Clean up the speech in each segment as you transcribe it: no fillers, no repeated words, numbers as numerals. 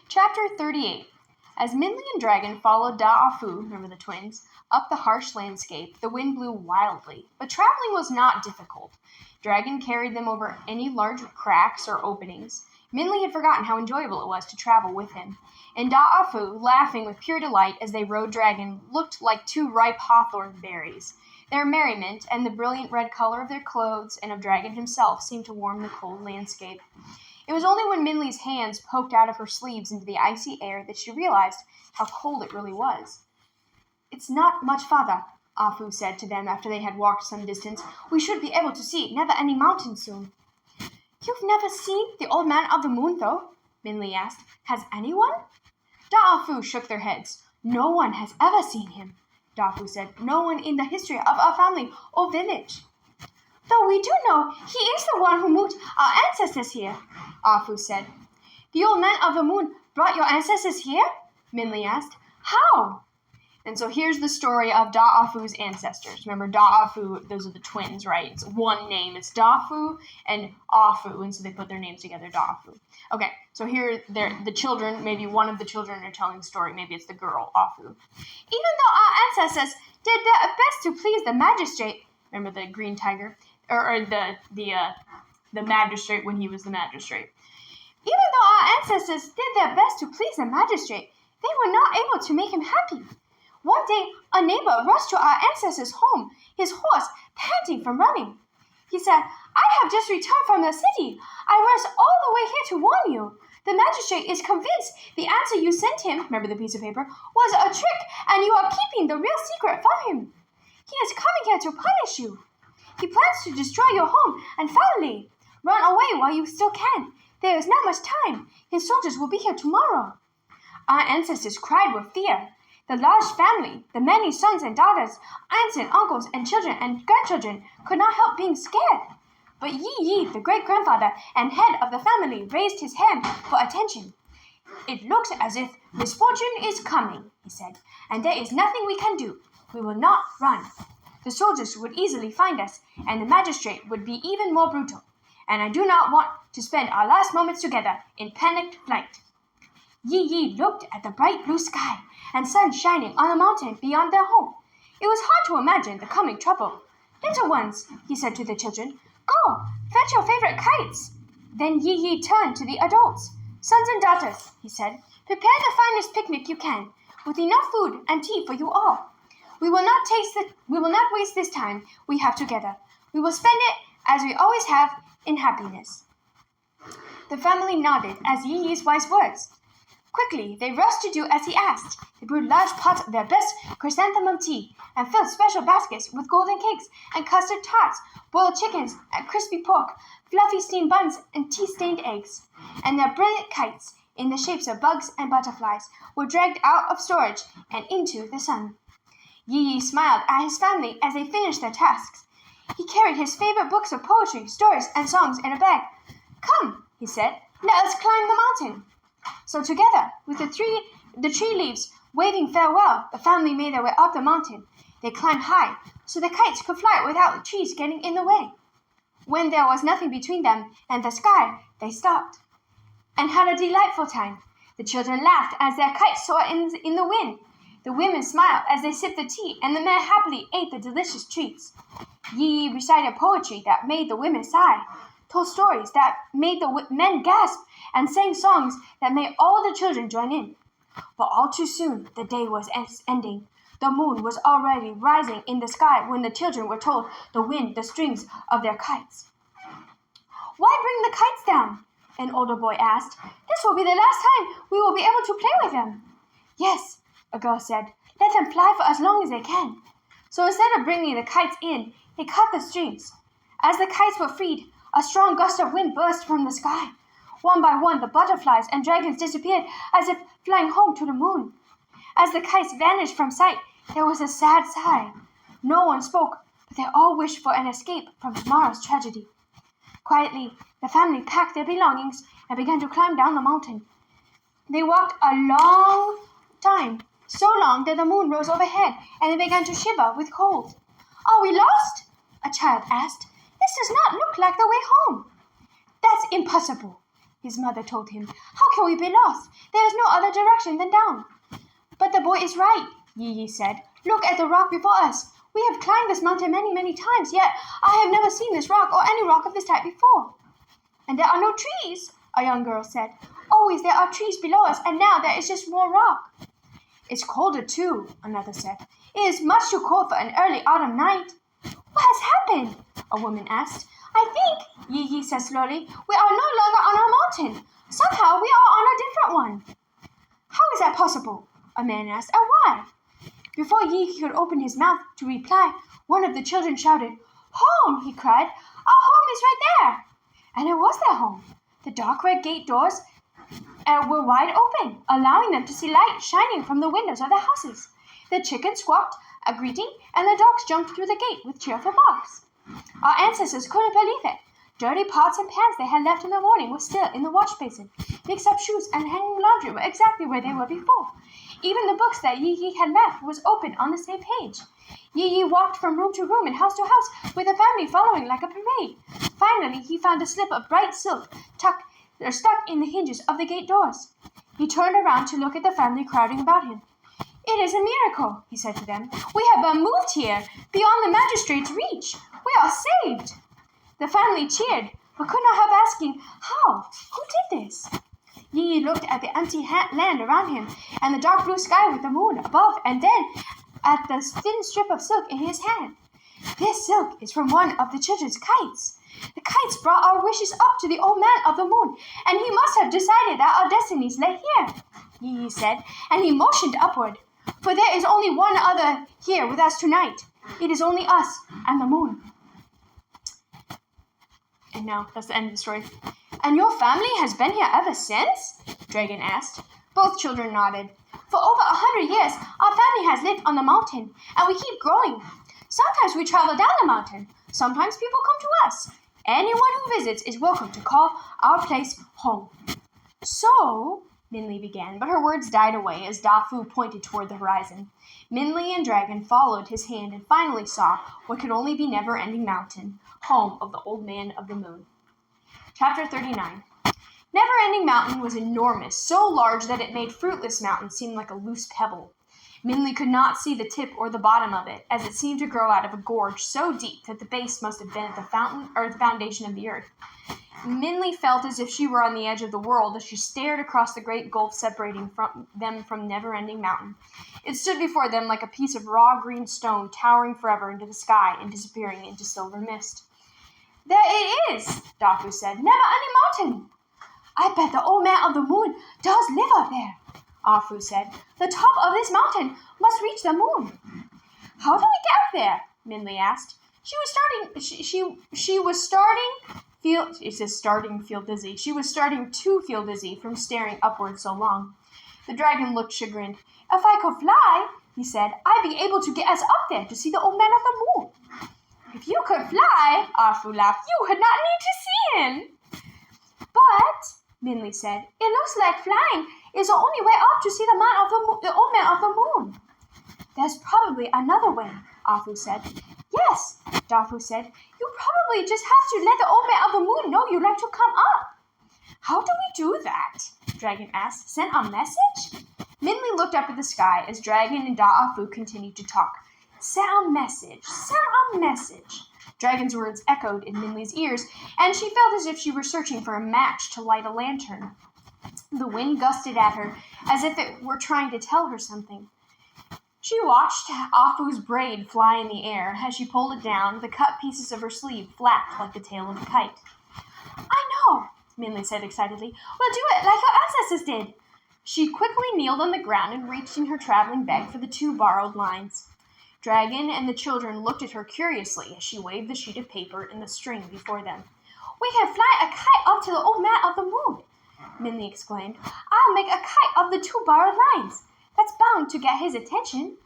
Chapter 38. As Minli and Dragon followed Da'afu, remember the twins, up the harsh landscape, the wind blew wildly. But traveling was not difficult. Dragon carried them over any large cracks or openings. Minli had forgotten how enjoyable it was to travel with him. And Da'afu, laughing with pure delight as they rode Dragon, looked like two ripe hawthorn berries. Their merriment and the brilliant red color of their clothes and of Dragon himself seemed to warm the cold landscape. It was only when Minli's hands poked out of her sleeves into the icy air that she realized how cold it really was. "It's not much farther," Afu said to them after they had walked some distance. "We should be able to see never-ending mountains soon." "You've never seen the Old Man of the Moon, though?" Minli asked. "Has anyone?" Da'afu shook their heads. "No one has ever seen him," Da'afu said. "No one in the history of our family or village." "Though we do know he is the one who moved our ancestors here," Afu said. "The Old Man of the Moon brought your ancestors here?" Minli asked. "How?" And so here's the story of Da'afu's ancestors. Remember, Da'afu, those are the twins, right? It's one name. It's Da'afu and Afu, and so they put their names together, Da'afu. Okay, so here the children, maybe one of the children are telling the story. Maybe it's the girl, Afu. "Even though our ancestors did their best to please the magistrate," remember the green tiger? Or the magistrate when he was the magistrate. "Even though our ancestors did their best to please the magistrate, they were not able to make him happy. One day, a neighbor rushed to our ancestors' home, his horse panting from running. He said, 'I have just returned from the city. I rushed all the way here to warn you. The magistrate is convinced the answer you sent him,' remember the piece of paper, 'was a trick, and you are keeping the real secret from him. He is coming here to punish you. He plans to destroy your home and family. Run away while you still can. There is not much time. His soldiers will be here tomorrow.' Our ancestors cried with fear. The large family, the many sons and daughters, aunts and uncles and children and grandchildren could not help being scared. But Yi, the great-grandfather and head of the family, raised his hand for attention. 'It looks as if misfortune is coming,' he said, 'and there is nothing we can do. We will not run. The soldiers would easily find us, and the magistrate would be even more brutal. And I do not want to spend our last moments together in panicked flight.' Yi looked at the bright blue sky and sun shining on the mountain beyond their home. It was hard to imagine the coming trouble. 'Little ones,' he said to the children, 'go, fetch your favorite kites.' Then Yi turned to the adults. 'Sons and daughters,' he said, 'prepare the finest picnic you can, with enough food and tea for you all. We will not waste this time we have together. We will spend it, as we always have, in happiness.' The family nodded as Yi's wise words. Quickly, they rushed to do as he asked. They brewed large pots of their best chrysanthemum tea and filled special baskets with golden cakes and custard tarts, boiled chickens and crispy pork, fluffy steamed buns and tea-stained eggs. And their brilliant kites, in the shapes of bugs and butterflies, were dragged out of storage and into the sun. Yi smiled at his family as they finished their tasks. He carried his favorite books of poetry, stories, and songs in a bag. 'Come,' he said, 'let us climb the mountain.' So together, with the tree leaves waving farewell, the family made their way up the mountain. They climbed high, so the kites could fly without the trees getting in the way. When there was nothing between them and the sky, they stopped and had a delightful time. The children laughed as their kites soared in the wind. The women smiled as they sipped the tea, and the men happily ate the delicious treats. Yi recited poetry that made the women sigh, told stories that made the men gasp, and sang songs that made all the children join in. But all too soon, the day was ending. The moon was already rising in the sky when the children were told to wind the strings of their kites. 'Why bring the kites down?' an older boy asked. 'This will be the last time we will be able to play with them.' 'Yes,' a girl said. 'Let them fly for as long as they can.' So instead of bringing the kites in, they cut the strings. As the kites were freed, a strong gust of wind burst from the sky. One by one, the butterflies and dragons disappeared as if flying home to the moon. As the kites vanished from sight, there was a sad sigh. No one spoke, but they all wished for an escape from tomorrow's tragedy. Quietly, the family packed their belongings and began to climb down the mountain. They walked a long time, so long that the moon rose overhead, and they began to shiver with cold. 'Are we lost?' a child asked. 'This does not look like the way home.' 'That's impossible,' his mother told him. How can we be lost? There is no other direction than down. But the boy is right, Yi said. Look at the rock before us. We have climbed this mountain many, many times, yet I have never seen this rock or any rock of this type before. And there are no trees, a young girl said. Always there are trees below us, and now there is just more rock. It's colder too, another said. It is much too cold for an early autumn night. What has happened? A woman asked. I think, Yi said slowly, we are no longer on our mountain. Somehow we are on a different one. How is that possible? A man asked. And why? Before Yi could open his mouth to reply, one of the children shouted, Home, he cried. Our home is right there. And it was their home. The dark red gate doors were wide open, allowing them to see light shining from the windows of their houses. The chickens squawked a greeting, and the dogs jumped through the gate with cheerful barks. Our ancestors couldn't believe it. Dirty pots and pans they had left in the morning were still in the wash basin. Mixed-up shoes and hanging laundry were exactly where they were before. Even the books that Yi had left was open on the same page. Yi walked from room to room and house to house, with the family following like a parade. Finally, he found a slip of bright silk stuck in the hinges of the gate doors. He turned around to look at the family crowding about him. It is a miracle, he said to them. We have been moved here, beyond the magistrate's reach. We are saved. The family cheered, but could not help asking, how? Who did this? Yi looked at the empty land around him, and the dark blue sky with the moon above, and then at the thin strip of silk in his hand. This silk is from one of the children's kites. The kites brought our wishes up to the old man of the moon, and he must have decided that our destinies lay here, Yi said, and he motioned upward. For there is only one other here with us tonight. It is only us and the moon. And now, that's the end of the story. And your family has been here ever since? Dragon asked. Both children nodded. For over 100 years, our family has lived on the mountain, and we keep growing. Sometimes we travel down the mountain. Sometimes people come to us. Anyone who visits is welcome to call our place home. So, Minli began, but her words died away as Dafu pointed toward the horizon. Minli and Dragon followed his hand and finally saw what could only be Never-Ending Mountain, home of the Old Man of the Moon. Chapter 39. Never-Ending Mountain was enormous, so large that it made Fruitless Mountain seem like a loose pebble. Minli could not see the tip or the bottom of it, as it seemed to grow out of a gorge so deep that the base must have been at the foundation of the earth. Minli felt as if she were on the edge of the world as she stared across the great gulf separating them from Never-Ending Mountain. It stood before them like a piece of raw green stone towering forever into the sky and disappearing into silver mist. There it is, Dafu said. Never-Ending Mountain. I bet the Old Man of the Moon does live up there, Afu said. The top of this mountain must reach the moon. How do we get up there? Minli asked. She was starting to feel dizzy from staring upward so long. The dragon looked chagrined. If I could fly, he said, I'd be able to get us up there to see the Old Man of the Moon. If you could fly, Afu laughed, you would not need to see him. But, Minli said, it looks like flying is the only way up to see the Old Man of the Moon. There's probably another way, Afu said. Yes, Dafu said. You probably just have to let the Old Man of the Moon know you'd like to come up. How do we do that? Dragon asked. Send a message? Minli looked up at the sky as Dragon and Da'afu continued to talk. Send a message. Send a message. Dragon's words echoed in Minli's ears, and she felt as if she were searching for a match to light a lantern. The wind gusted at her, as if it were trying to tell her something. She watched Afu's braid fly in the air. As she pulled it down, the cut pieces of her sleeve flapped like the tail of a kite. I know, Minli said excitedly. We'll do it like our ancestors did. She quickly kneeled on the ground and reached in her traveling bag for the 2 borrowed lines. Dragon and the children looked at her curiously as she waved the sheet of paper and the string before them. We can fly a kite up to the Old Man of the Moon, Minli exclaimed. I'll make a kite of the 2 borrowed lines. That's bound to get his attention.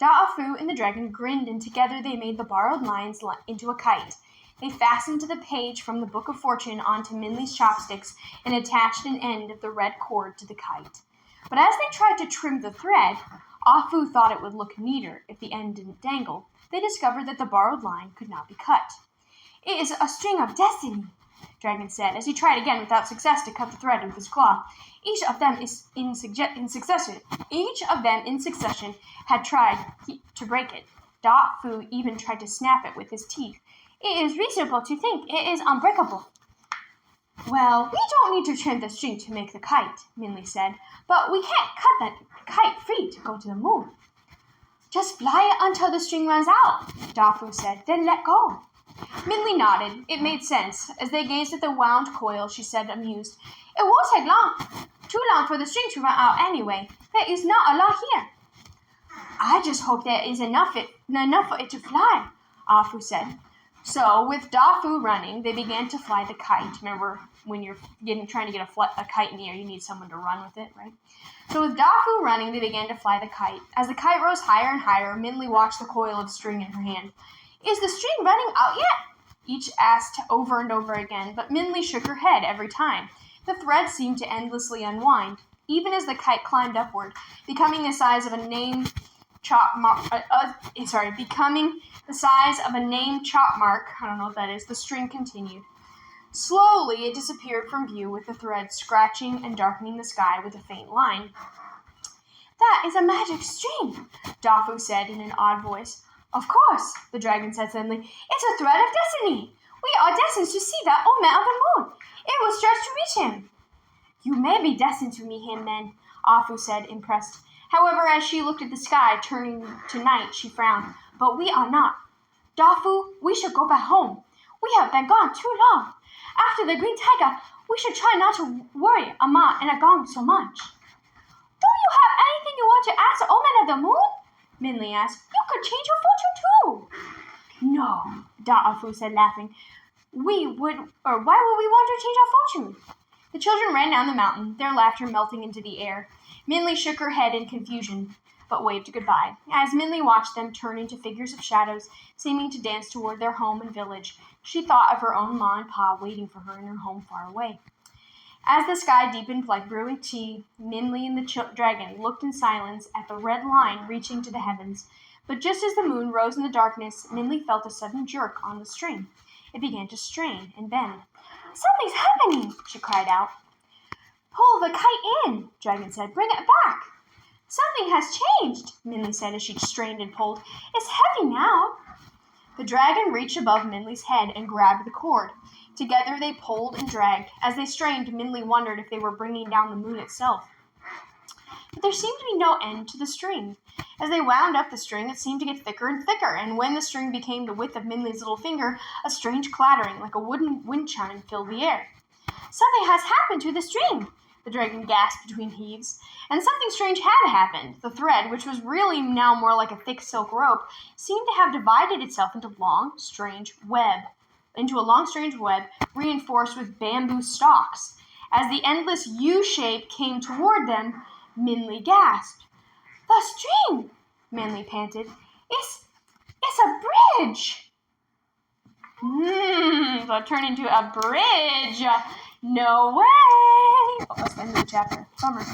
Da'afu and the dragon grinned, and together they made the borrowed lines into a kite. They fastened to the page from the Book of Fortune onto Minli's chopsticks and attached an end of the red cord to the kite. But as they tried to trim the thread, Afu thought it would look neater if the end didn't dangle. They discovered that the borrowed line could not be cut. It is a string of destiny, Dragon said, as he tried again without success to cut the thread with his claw. Each of them in succession had tried to break it. Da-Fu even tried to snap it with his teeth. It is reasonable to think it is unbreakable. Well, we don't need to trim the string to make the kite, Minli said, but we can't cut that kite free to go to the moon. Just fly it until the string runs out, Da-Fu said, then let go. Minli nodded. It made sense. As they gazed at the wound coil, she said, amused, It won't take too long for the string to run out anyway. There is not a lot here. I just hope there is enough for it to fly, Ah-Fu said. So, with Da-Fu running, they began to fly the kite. Remember, when you're trying to get a kite in the air, you need someone to run with it, right? So with Da-Fu running, they began to fly the kite. As the kite rose higher and higher, Minli watched the coil of string in her hand. Is the string running out yet? Each asked over and over again, but Minli shook her head every time. The thread seemed to endlessly unwind, even as the kite climbed upward, becoming the size of a name chop mark. Becoming the size of a name chop mark. I don't know what that is. The string continued. Slowly, it disappeared from view, with the thread scratching and darkening the sky with a faint line. That is a magic string, Da-Fu said in an odd voice. Of course, the dragon said suddenly. It's a thread of destiny. We are destined to see that old man of the moon. It will stretch to reach him. You may be destined to meet him then, Ah-Fu said, impressed. However, as she looked at the sky turning to night, she frowned. But we are not. Da-Fu, we should go back home. We have been gone too long. After the green tiger, we should try not to worry Amma and Agong so much. Do you have anything you want to ask the old man of the moon? Minli asked. You could change your fortune too. No, Da-Fu said, laughing. Why would we want to change our fortune? The children ran down the mountain, their laughter melting into the air. Minli shook her head in confusion, but waved goodbye. As Minli watched them turn into figures of shadows, seeming to dance toward their home and village, she thought of her own Ma and Pa waiting for her in her home far away. As the sky deepened like brewing tea, Minli and the dragon looked in silence at the red line reaching to the heavens. But just as the moon rose in the darkness, Minli felt a sudden jerk on the string. It began to strain and bend. Something's happening, she cried out. Pull the kite in, Dragon said. Bring it back. Something has changed, Minli said as she strained and pulled. It's heavy now. The dragon reached above Minli's head and grabbed the cord. Together they pulled and dragged. As they strained, Minli wondered if they were bringing down the moon itself. But there seemed to be no end to the string. As they wound up the string, it seemed to get thicker and thicker, and when the string became the width of Minli's little finger, a strange clattering, like a wooden wind chime, filled the air. Something has happened to the string, the dragon gasped between heaves. And something strange had happened. The thread, which was really now more like a thick silk rope, seemed to have divided itself into a long, strange web, reinforced with bamboo stalks. As the endless U-shape came toward them, Minli gasped. The string, Minli panted. It's a bridge. So it turned into a bridge. No way. Oh, that's the end of the chapter. Bummer.